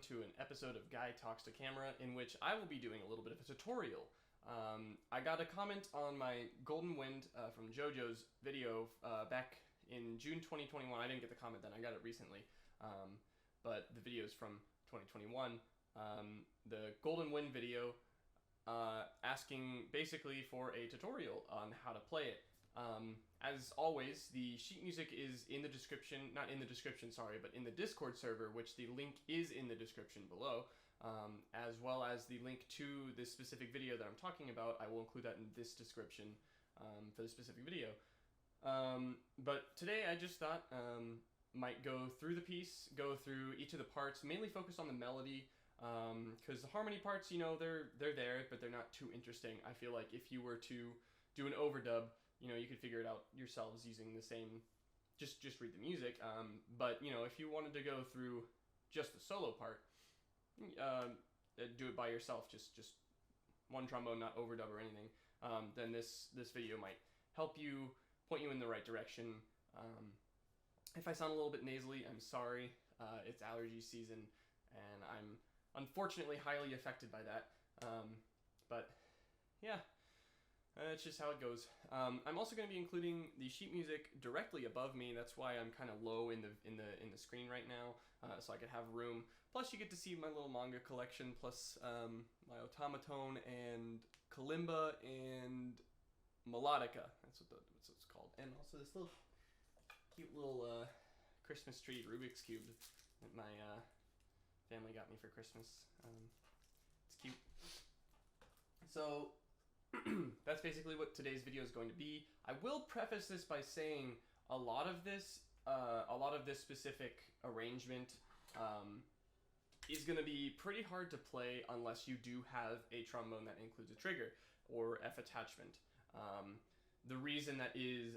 to an episode of Guy Talks to Camera, in which I will be doing a little bit of a tutorial. I got a comment on my Golden Wind from JoJo's video back in June 2021. I didn't get the comment then, I got it recently. But the video is from 2021. The Golden Wind video asking basically for a tutorial on how to play it. As always, the sheet music is in the description, not in the description, sorry, but in the Discord server, which the link is in the description below, as well as the link to this specific video that I'm talking about. I will include that in this description for the specific video. But today I just thought might go through the piece, go through each of the parts, mainly focus on the melody, because the harmony parts, you know, they're there, but they're not too interesting. I feel like if you were to do an overdub, you know, you could figure it out yourselves using the same, just read the music. But, you know, if you wanted to go through just the solo part, do it by yourself, just one trombone, not overdub or anything, then this video might help you, point you in the right direction. If I sound a little bit nasally, I'm sorry. It's allergy season, and I'm unfortunately highly affected by that. But, yeah. It's just how it goes. I'm also going to be including the sheet music directly above me. That's why I'm kind of low in the screen right now, so I could have room. Plus, you get to see my little manga collection, plus my automaton and kalimba and melodica. That's what it's called. And also this little cute little Christmas tree Rubik's cube that my family got me for Christmas. It's cute. So that's basically what today's video is going to be. I will preface this by saying a lot of this specific arrangement is going to be pretty hard to play unless you do have a trombone that includes a trigger or F attachment. The reason that is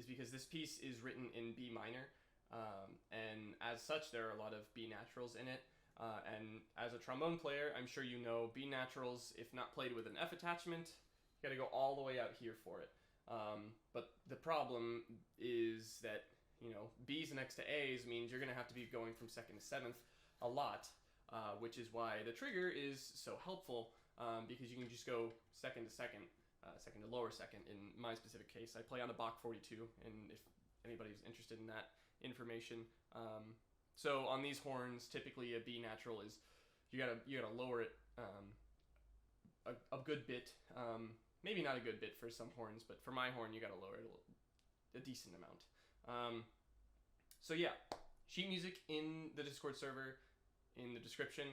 because this piece is written in B minor, and as such there are a lot of B naturals in it. And as a trombone player, I'm sure you know B naturals, if not played with an F attachment, you gotta go all the way out here for it. But the problem is that, you know, B's next to A's means you're gonna have to be going from second to seventh a lot, which is why the trigger is so helpful, because you can just go second to second, second to lower second. In my specific case, I play on a Bach 42, and if anybody's interested in that information. So on these horns, typically a B natural is, you gotta lower it a good bit. Maybe not a good bit for some horns, but for my horn, you gotta lower it a decent amount. So yeah, sheet music in the Discord server, in the description.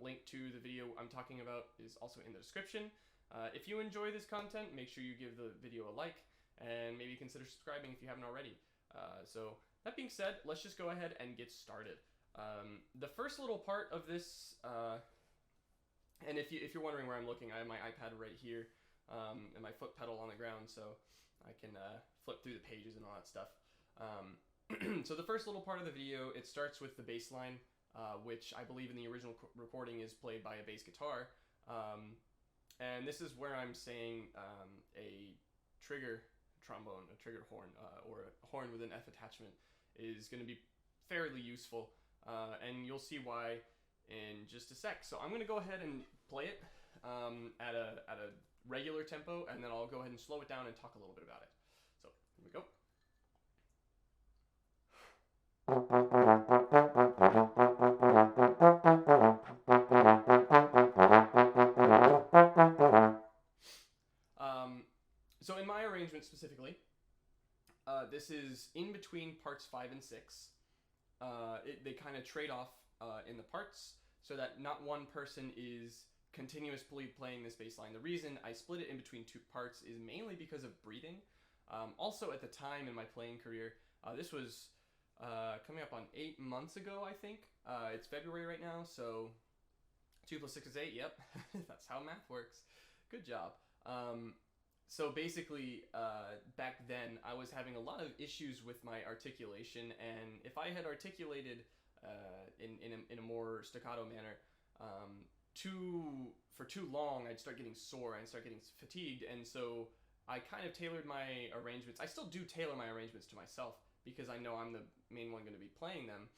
Link to the video I'm talking about is also in the description. If you enjoy this content, make sure you give the video a like, and maybe consider subscribing if you haven't already. So that being said, let's just go ahead and get started. The first little part of this, and if you're wondering where I'm looking, I have my iPad right here, and my foot pedal on the ground, so I can flip through the pages and all that stuff. So the first little part of the video, it starts with the bass line, which I believe in the original recording is played by a bass guitar. And this is where I'm saying a trigger trombone, a triggered horn, or a horn with an F attachment is going to be fairly useful, and you'll see why in just a sec. So I'm going to go ahead and play it at a regular tempo, and then I'll go ahead and slow it down and talk a little bit about it. So here we go. So in my arrangement specifically, this is in between parts 5 and 6. They kind of trade off in the parts so that not one person is continuously playing this bass line. The reason I split it in between two parts is mainly because of breathing. Also at the time in my playing career, this was coming up on 8 months ago, I think. It's February right now, so 2 plus 6 is 8, yep. That's how math works. Good job. So basically, back then, I was having a lot of issues with my articulation, and if I had articulated in a more staccato manner for too long, I'd start getting sore, I'd start getting fatigued, and so I kind of tailored my arrangements. I still do tailor my arrangements to myself, because I know I'm the main one going to be playing them.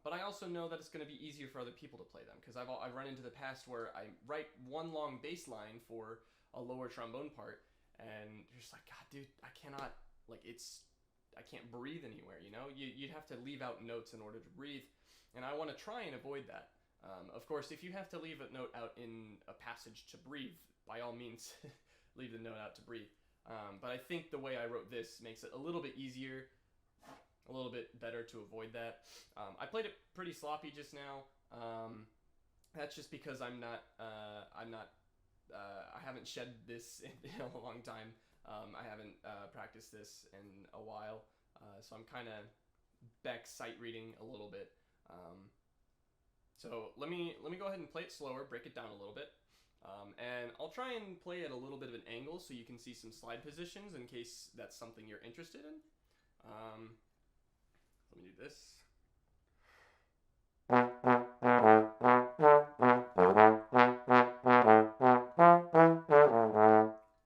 But I also know that it's going to be easier for other people to play them because I've run into the past where I write one long bass line for a lower trombone part, and you're just like, God, dude, I cannot, like, I can't breathe anywhere, you know? You'd have to leave out notes in order to breathe, and I want to try and avoid that. Of course, if you have to leave a note out in a passage to breathe, by all means, leave the note out to breathe. But I think the way I wrote this makes it a little bit easier, a little bit better to avoid that. I played it pretty sloppy just now. That's just because I haven't shed this in a long time. I haven't practiced this in a while, so I'm kind of back sight reading a little bit. So let me go ahead and play it slower, break it down a little bit, and I'll try and play at a little bit of an angle so you can see some slide positions in case that's something you're interested in. Let me do this. It's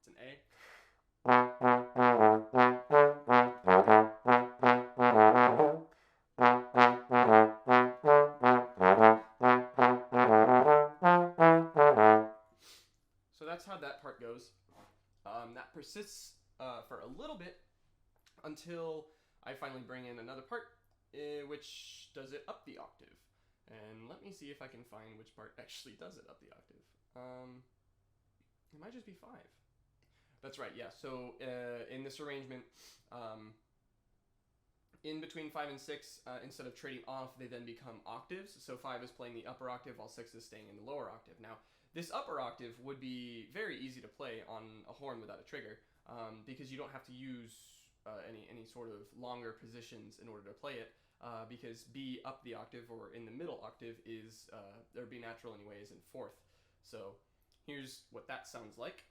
an A. So that's how that part goes. That persists for a little bit until I finally bring in another part, which does it up the octave. And let me see if I can find which part actually does it up the octave. It might just be 5. That's right, yeah. So in this arrangement, in between 5 and 6, instead of trading off, they then become octaves. So 5 is playing the upper octave while 6 is staying in the lower octave. Now, this upper octave would be very easy to play on a horn without a trigger, because you don't have to use any sort of longer positions in order to play it, because B up the octave or in the middle octave is, or B natural anyway, is in 4th. So here's what that sounds like.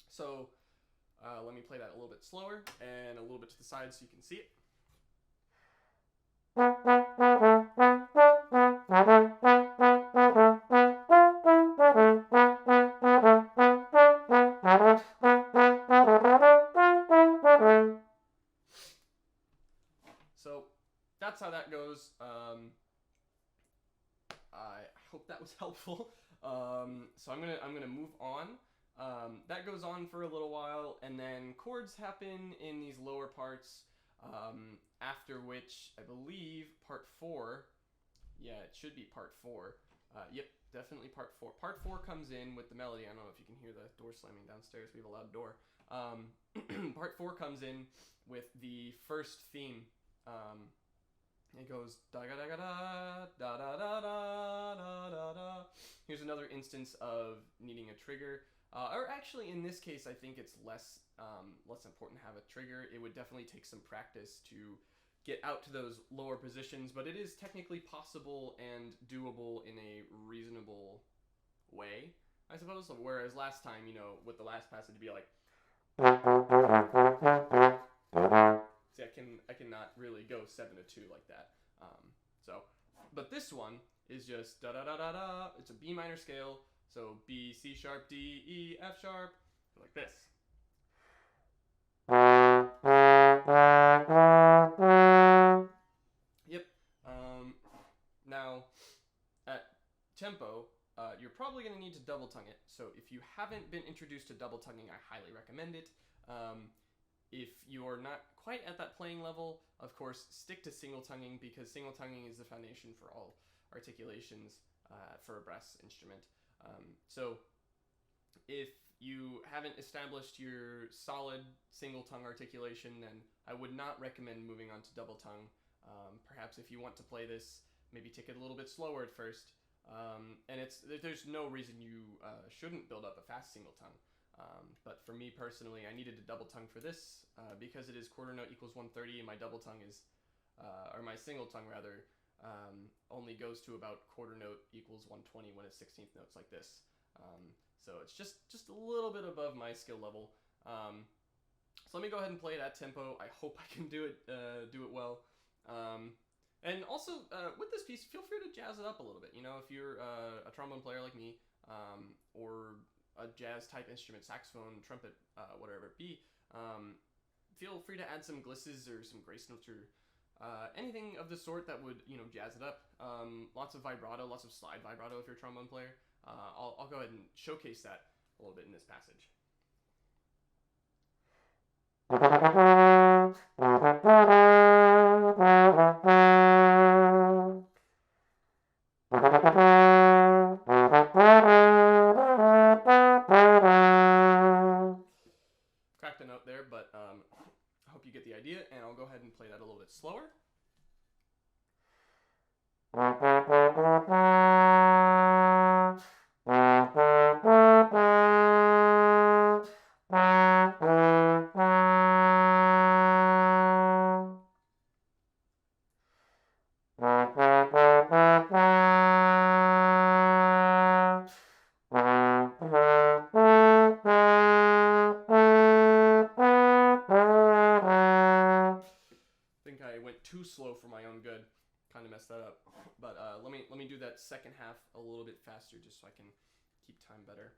So let me play that a little bit slower and a little bit to the side so you can see it. So that's how that goes. I hope that was helpful. So I'm gonna move on. That goes on for a little while, and then chords happen in these lower parts. After which I believe part 4. Yeah, it should be part 4. Yep, definitely part 4. Part 4 comes in with the melody. I don't know if you can hear the door slamming downstairs. We have a loud door. Part 4 comes in with the first theme. It goes da da da da da da da da da da. Here's another instance of needing a trigger. Or actually, in this case, I think it's less important to have a trigger. It would definitely take some practice to get out to those lower positions, but it is technically possible and doable in a reasonable way, I suppose. Whereas last time, you know, with the last passage, it'd be like. See, I cannot really go 7-2 like that. But this one is just da da da da da. It's a B minor scale, so B, C sharp, D, E, F sharp, like this. Yep. Now, at tempo, you're probably going to need to double tongue it. So if you haven't been introduced to double tonguing, I highly recommend it. If you're not quite at that playing level, of course, stick to single tonguing, because single tonguing is the foundation for all articulations for a brass instrument. So if you haven't established your solid single tongue articulation, then I would not recommend moving on to double tongue. Perhaps if you want to play this, maybe take it a little bit slower at first. And there's no reason you shouldn't build up a fast single tongue. But for me personally, I needed a double tongue for this because it is quarter note equals 130, and my double tongue is, or my single tongue rather, only goes to about quarter note equals 120 when it's 16th notes like this. So it's just a little bit above my skill level. So let me go ahead and play it at tempo. I hope I can do it well. And also, with this piece, feel free to jazz it up a little bit. You know, if you're a trombone player like me, or a jazz type instrument, saxophone, trumpet, whatever it be, feel free to add some glisses or some grace notes or anything of the sort that would, jazz it up. Lots of vibrato, lots of slide vibrato if you're a trombone player. I'll go ahead and showcase that a little bit in this passage. Cracked a note there, but I hope you get the idea, and I'll go ahead and play that a little bit slower. Too slow for my own good, kind of messed that up. But let me do that second half a little bit faster, just so I can keep time better.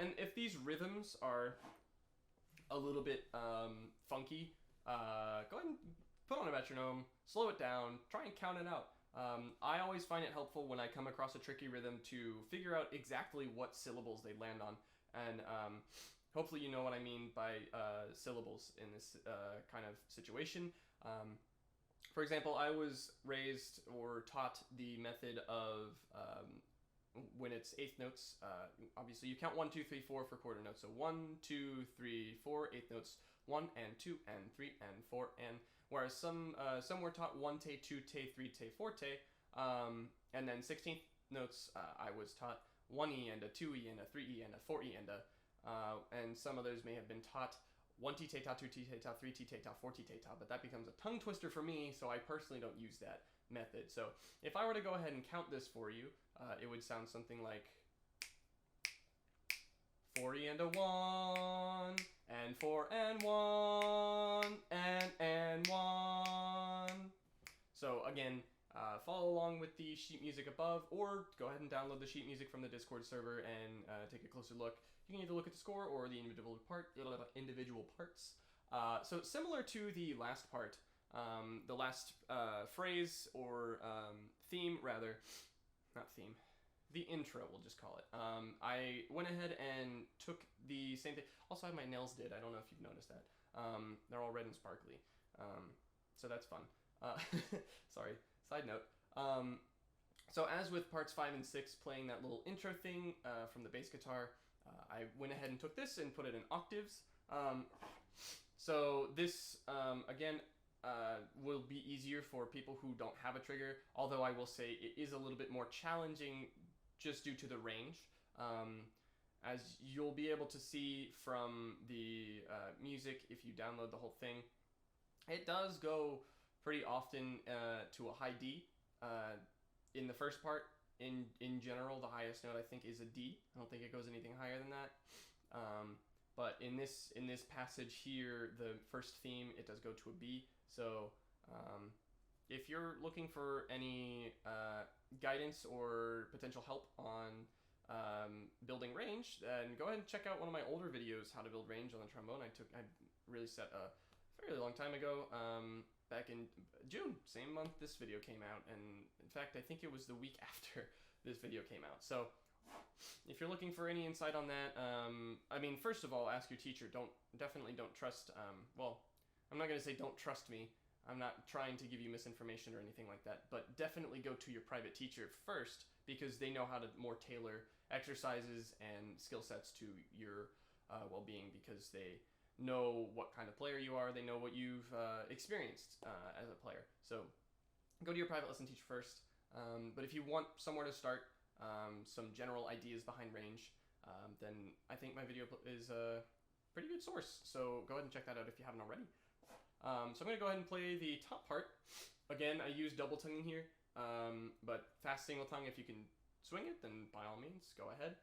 And if these rhythms are a little bit funky, go ahead and put on a metronome, slow it down, try and count it out. I always find it helpful when I come across a tricky rhythm to figure out exactly what syllables they land on. And hopefully you know what I mean by syllables in this kind of situation. For example, I was raised or taught the method of when it's eighth notes. Obviously, you count 1, 2, 3, 4 for quarter notes. So 1, 2, 3, 4, eighth notes. 1 and 2 and 3 and 4 and whereas some were taught 1 te, 2 te, 3 te, 4 te, and then 16th notes I was taught 1e and a 2e and a 3e and a 4e and some others may have been taught 1 ti te ta, 2 ti te ta, 3 ti te ta, 4 ti te ta, but that becomes a tongue twister for me, so I personally don't use that method. So if I were to go ahead and count this for you, it would sound something like 4e and a 1 and 4 and 1 and 1. So again, follow along with the sheet music above, or go ahead and download the sheet music from the Discord server and take a closer look. You can either look at the score or the individual parts. So similar to the last part, the last phrase or theme, rather, not theme. The intro, we'll just call it. I went ahead and took the same thing. Also, I have my nails did. I don't know if you've noticed that. They're all red and sparkly. So that's fun. Sorry, side note. So as with parts 5 and 6, playing that little intro thing from the bass guitar, I went ahead and took this and put it in octaves. So this, again, will be easier for people who don't have a trigger, although I will say it is a little bit more challenging just due to the range. As you'll be able to see from the music if you download the whole thing, it does go pretty often to a high D. In the first part, in general, the highest note I think is a D. I don't think it goes anything higher than that. But in this passage here, the first theme, it does go to a B. So if you're looking for any guidance or potential help on building range, then go ahead and check out one of my older videos, how to build range on the trombone. I really set a fairly long time ago, back in June, same month this video came out, and in fact I think it was the week after this video came out. So if you're looking for any insight on that, I mean, first of all, ask your teacher. Definitely don't trust, well, I'm not going to say don't trust me. I'm not trying to give you misinformation or anything like that, but definitely go to your private teacher first, because they know how to more tailor exercises and skill sets to your well-being, because they know what kind of player you are, they know what you've experienced as a player. So go to your private lesson teacher first, but if you want somewhere to start, some general ideas behind range, then I think my video is a pretty good source, so go ahead and check that out if you haven't already. So I'm going to go ahead and play the top part. Again, I use double tonguing here, but fast single tongue, if you can swing it, then by all means, go ahead.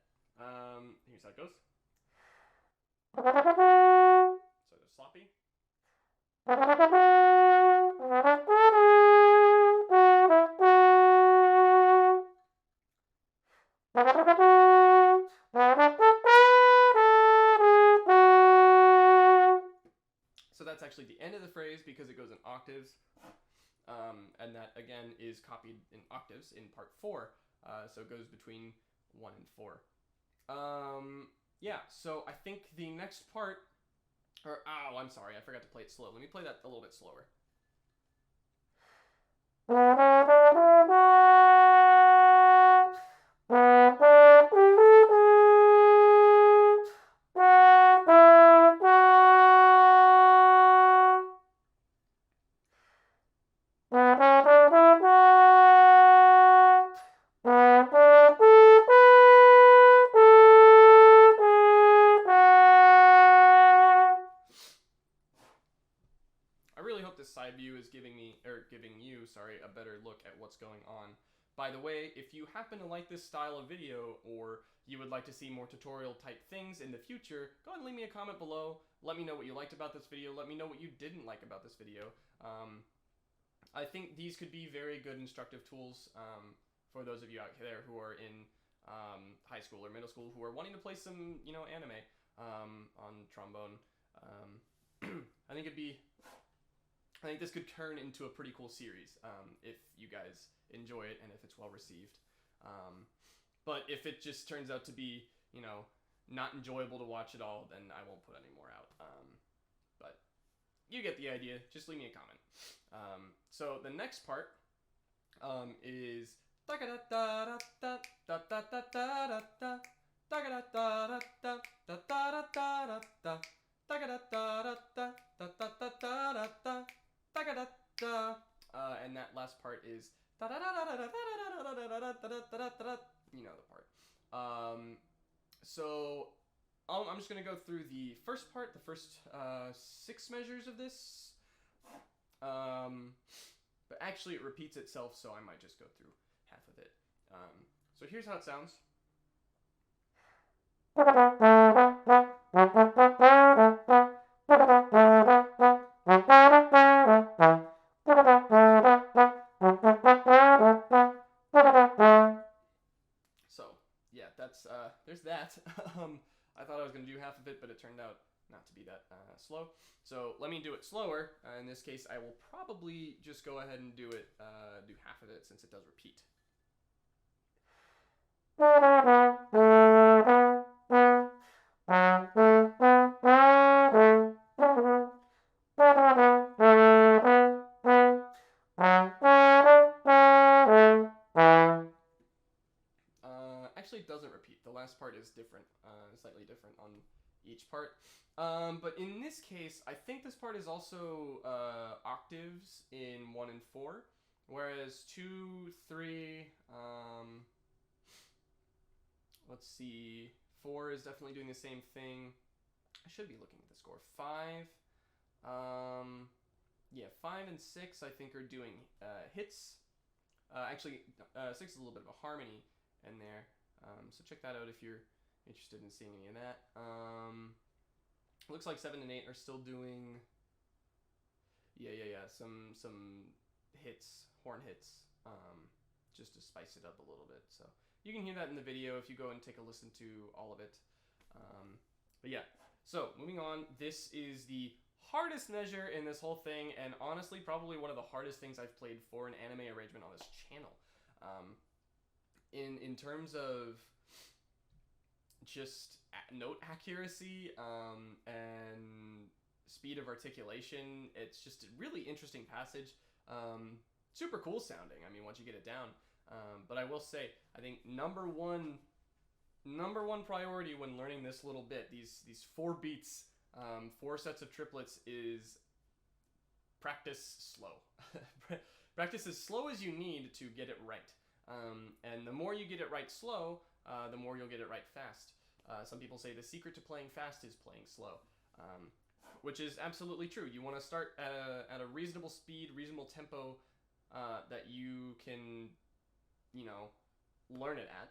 Here's how it goes. Sort of sloppy. So that's actually the end of the phrase because it goes in octaves. And that, again, is copied in octaves in part 4. So it goes between 1 and 4. Yeah, so I think the next part... I'm sorry, I forgot to play it slow. Let me play that a little bit slower. I really hope this side view is giving you, a better look at what's going on. By the way, if you happen to like this style of video, or you would like to see more tutorial type things in the future, go ahead and leave me a comment below. Let me know what you liked about this video. Let me know what you didn't like about this video. I think these could be very good instructive tools for those of you out there who are in high school or middle school who are wanting to play some, anime on trombone. I think this could turn into a pretty cool series if you guys enjoy it and if it's well received. But if it just turns out to be, not enjoyable to watch at all, then I won't put any more out. But you get the idea. Just leave me a comment. So the next part is... and that last part is you know the part. So I'm just gonna go through the first part, the first 6 measures of this. But actually it repeats itself, so I might just go through half of it. So here's how it sounds. So, yeah, that's, there's that. I thought I was going to do half of it, but it turned out not to be that slow. So let me do it slower. In this case, I will probably just go ahead and do half of it since it does repeat. Actually, it doesn't repeat. The last part is different, slightly different on each part. But in this case, I think this part is also octaves in 1 and 4, whereas 2, 3, let's see, 4 is definitely doing the same thing. I should be looking at the score. 5, yeah, 5 and 6 I think are doing hits. Actually, 6 is a little bit of a harmony in there. So check that out if you're interested in seeing any of that. Looks like 7 and 8 are still doing, some hits, horn hits, just to spice it up a little bit. So you can hear that in the video if you go and take a listen to all of it. But yeah, so moving on, this is the hardest measure in this whole thing, and honestly probably one of the hardest things I've played for an anime arrangement on this channel. In terms of just note accuracy and speed of articulation, it's just a really interesting passage. Super cool sounding, I mean, once you get it down. But I will say, I think number one priority when learning this little bit, these 4 beats, 4 sets of triplets, is practice slow. Practice as slow as you need to get it right. And the more you get it right slow, the more you'll get it right fast. Some people say the secret to playing fast is playing slow, which is absolutely true. You want to start at a reasonable speed, reasonable tempo that you can, learn it at.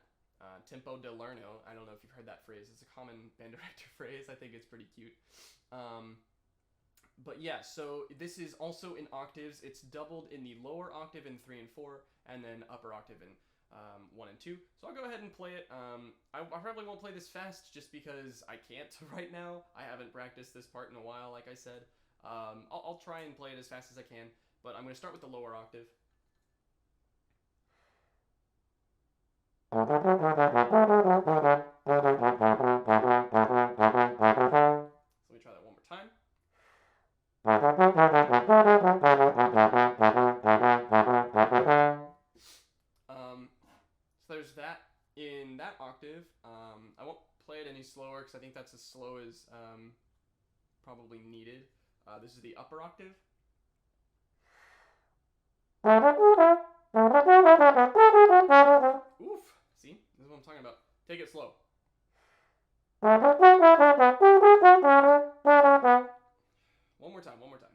Tempo di Lerno. I don't know if you've heard that phrase. It's a common band director phrase. I think it's pretty cute. But yeah, so this is also in octaves. It's doubled in the lower octave in 3 and 4, and then upper octave in 1 and 2. So I'll go ahead and play it. I probably won't play this fast just because I can't right now. I haven't practiced this part in a while, like I said. I'll try and play it as fast as I can, but I'm going to start with the lower octave. So let me try that one more time. So there's that in that octave. I won't play it any slower because I think that's as slow as probably needed. This is the upper octave. Oof. See? This is what I'm talking about. Take it slow. One more time, one more time.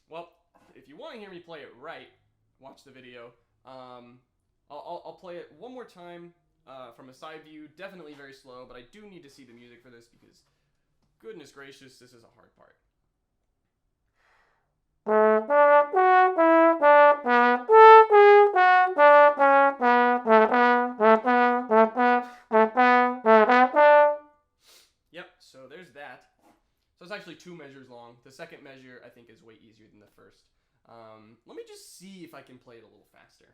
Well, if you want to hear me play it right, watch the video. I'll play it one more time from a side view. Definitely very slow, but I do need to see the music for this because, goodness gracious, this is a hard part. Yep, so there's that. So it's actually 2 measures long. The second measure, I think, is way easier than the first. Let me just see if I can play it a little faster.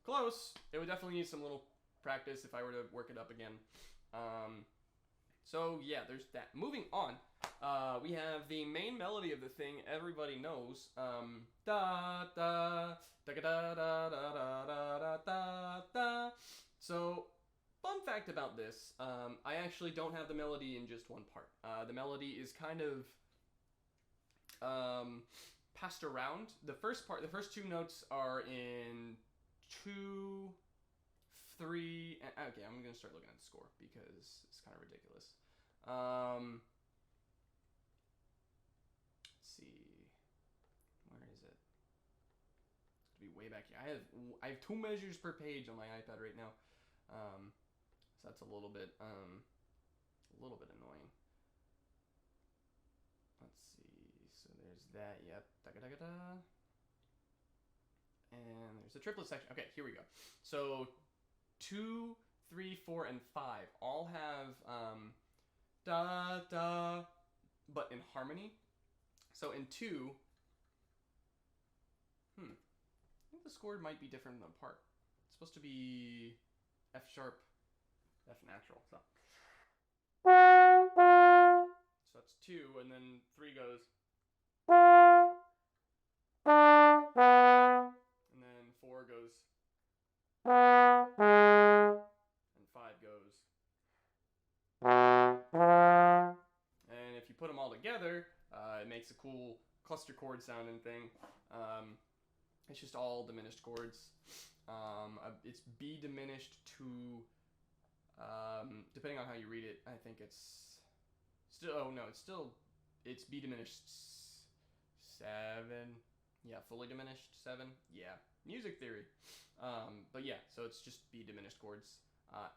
Close. It would definitely need some little practice if I were to work it up again. So yeah, there's that. Moving on, we have the main melody of the thing everybody knows. Da da da da da da da da da. So, fun fact about this, I actually don't have the melody in just one part. The melody is kind of passed around. The first 2 notes are in 2, 3. Okay, I'm gonna start looking at the score because it's kind of ridiculous. Let's see, where is it? It's gonna be way back here. I have 2 measures per page on my iPad right now, so that's a little bit annoying. Let's see. So there's that. Yep. Da-ga-da-ga-da. And there's the triplet section. Okay, here we go. So 2, 3, 4, and 5 all have da da, but in harmony. So in 2, I think the score might be different than the part. It's supposed to be F sharp, F natural. So that's 2, and then 3 goes. And then 4 goes. And 5 goes. And if you put them all together, it makes a cool cluster chord sounding thing. It's just all diminished chords. It's B diminished to, depending on how you read it, I think it's still, oh no, it's B diminished 7. Yeah, fully diminished 7. Yeah, music theory. But yeah, so it's just B diminished chords.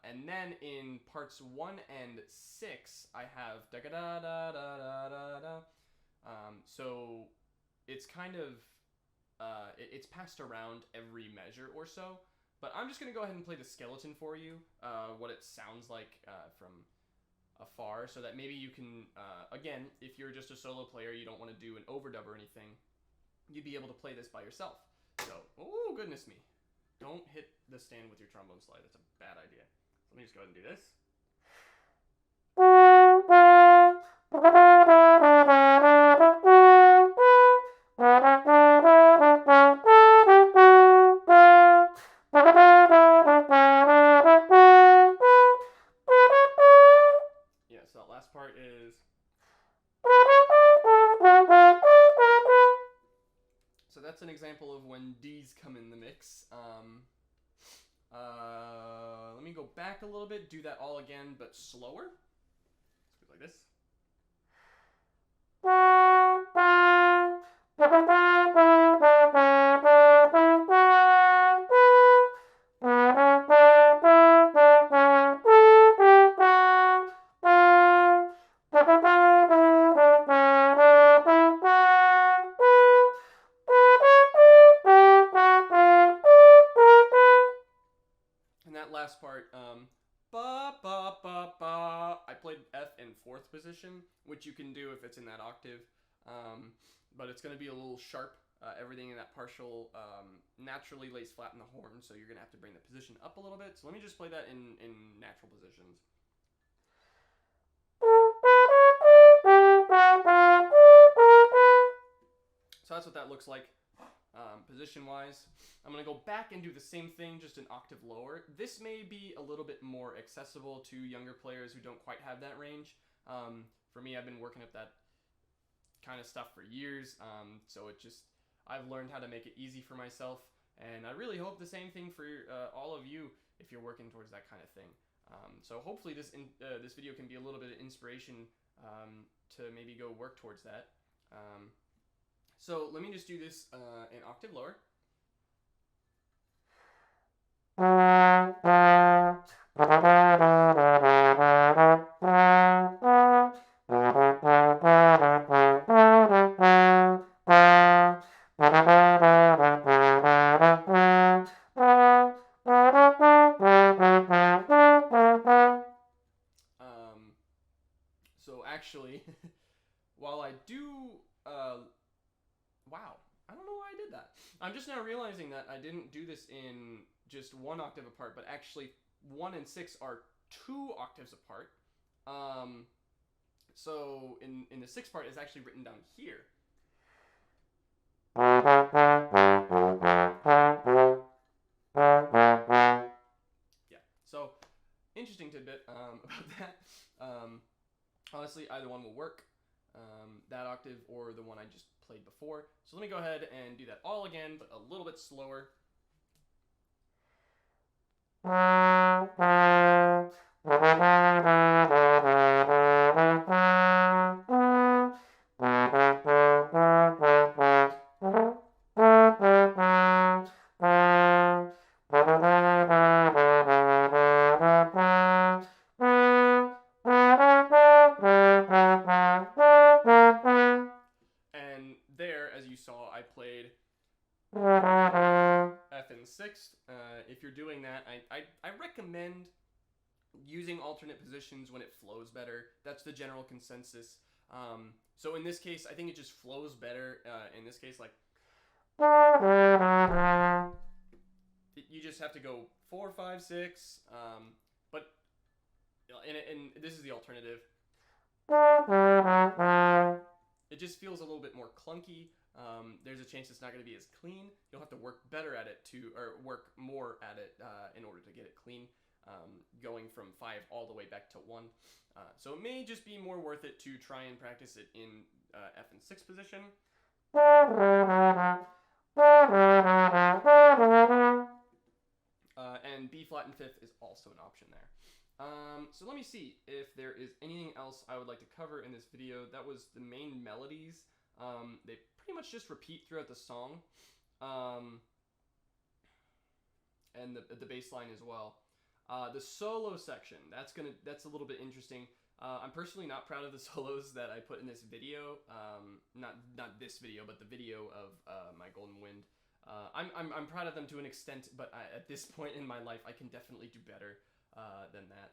And then in parts 1 and 6, I have da da da da da da da. So it's kind of it's passed around every measure or so. But I'm just gonna go ahead and play the skeleton for you, what it sounds like from afar, so that maybe you can again, if you're just a solo player, you don't want to do an overdub or anything, you'd be able to play this by yourself. So, oh goodness me. Don't hit the stand with your trombone slide. That's a bad idea. So let me just go ahead and do this. Yeah, so that last part is... So that's an example of when D's come in the mix. Let me go back a little bit, do that all again, but slower. goes like this. And that last part, ba ba ba ba. I played F in 4th position, which you can do if it's in that octave, but it's going to be a little sharp. Everything in that partial naturally lays flat in the horn, so you're going to have to bring the position up a little bit. So let me just play that in natural positions. So that's what that looks like position-wise. I'm going to go back and do the same thing, just an octave lower. This may be a little bit more accessible to younger players who don't quite have that range. For me, I've been working up that kind of stuff for years, so I've learned how to make it easy for myself, and I really hope the same thing for all of you if you're working towards that kind of thing. So hopefully this video can be a little bit of inspiration to maybe go work towards that. So let me just do this an octave lower. So actually, while I do, wow, I don't know why I did that. I'm just now realizing that I didn't do this in just 1 octave apart, but actually 1 and 6 are 2 octaves apart. So in the 6th part, it's actually written down here. Yeah, so interesting tidbit about that. Honestly, either one will work, that octave or the one I just played before. So let me go ahead and do that all again, but a little bit slower. And there, as you saw, I played F in 6th. If you're doing that, I recommend using alternate positions when it flows better. That's the general consensus. So in this case, I think it just flows better. In this case, like, you just have to go 4, 5, 6. But and this is the alternative. It just feels a little bit more clunky. There's a chance it's not going to be as clean. You'll have to work better at it or work more at it in order to get it clean. Going from 5 all the way back to 1. So it may just be more worth it to try and practice it in F in 6th position. And B flat in 5th is also an option there. So let me see if there is anything else I would like to cover in this video. That was the main melodies. They pretty much just repeat throughout the song. And the bass line as well. The solo section, that's a little bit interesting. I'm personally not proud of the solos that I put in this video. Not this video, but the video of my Golden Wind. I'm proud of them to an extent, but at this point in my life, I can definitely do better than that,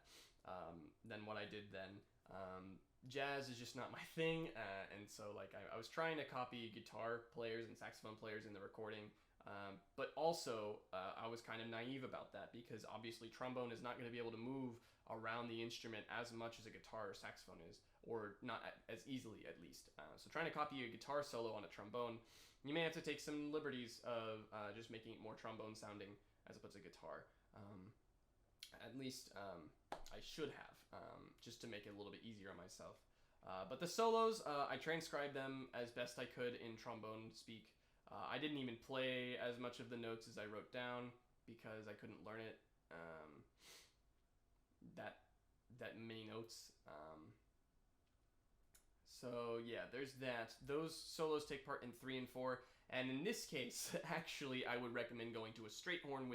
than what I did then. Jazz is just not my thing, and so like I was trying to copy guitar players and saxophone players in the recording, but also I was kind of naive about that because obviously trombone is not going to be able to move around the instrument as much as a guitar or saxophone is, or not as easily at least. So trying to copy a guitar solo on a trombone, you may have to take some liberties of just making it more trombone sounding as opposed to guitar. At least I should have, just to make it a little bit easier on myself. But the solos, I transcribed them as best I could in trombone speak. I didn't even play as much of the notes as I wrote down because I couldn't learn it, that many notes. So yeah, there's that. Those solos take part in 3 and 4, and in this case, actually, I would recommend going to a straight horn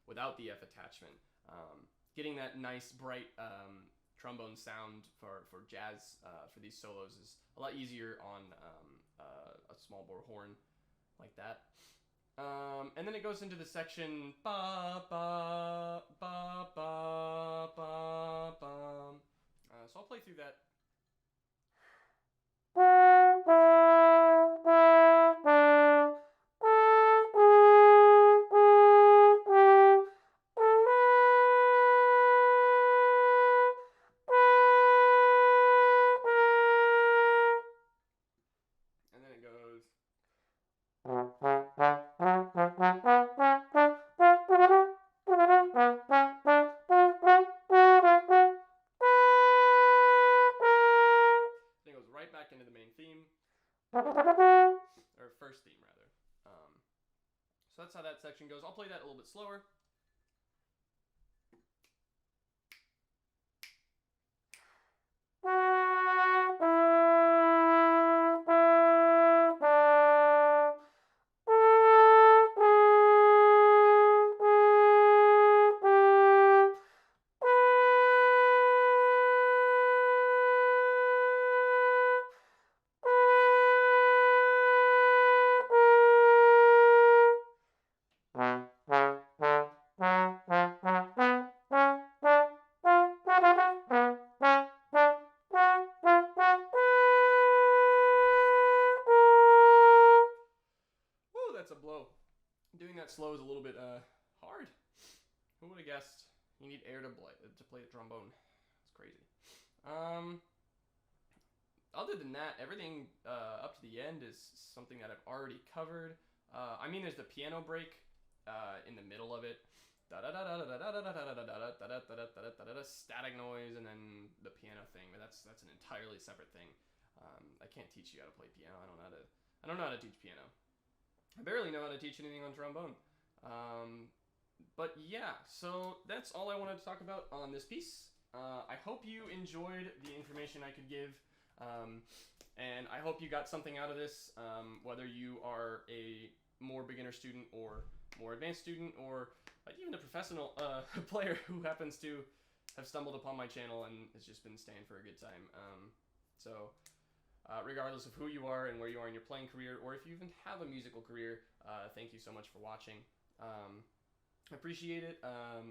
without the F attachment. Getting that nice, bright trombone sound for jazz for these solos is a lot easier on a small bore horn like that. And then it goes into the section ba ba ba ba ba ba. So I'll play through that. And then it goes. Then it goes right back into the main theme. Or first theme, rather. So that's how that section goes. I'll play that a little bit slower. That's a blow. Doing that slow is a little bit hard. Who would have guessed? You need air to play the trombone. It's crazy. Other than that, everything up to the end is something that I've already covered. I mean, there's the piano break in the middle of it. Static noise, and then the piano thing. But that's an entirely separate thing. I can't teach you how to play piano. I don't know how to teach piano. I barely know how to teach anything on trombone. But yeah, so that's all I wanted to talk about on this piece. I hope you enjoyed the information I could give, and I hope you got something out of this, whether you are a more beginner student or more advanced student, or even a professional player who happens to have stumbled upon my channel and has just been staying for a good time. Regardless of who you are and where you are in your playing career, or if you even have a musical career, thank you so much for watching. I appreciate it.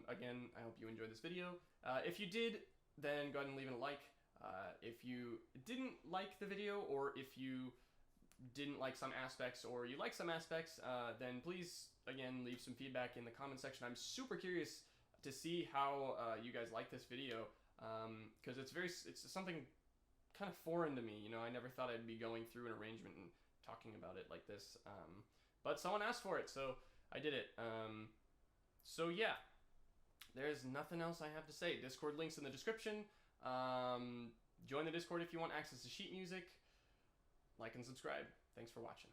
Again, I hope you enjoyed this video. If you did, then go ahead and leave it a like. If you didn't like the video, or if you didn't like some aspects, or you like some aspects, then please, again, leave some feedback in the comment section. I'm super curious to see how you guys like this video, because it's something kind of foreign to me. You know, I never thought I'd be going through an arrangement and talking about it like this. But someone asked for it, so I did it. So yeah, there's nothing else I have to say. Discord links in the description. Join the Discord if you want access to sheet music. Like and subscribe. Thanks for watching.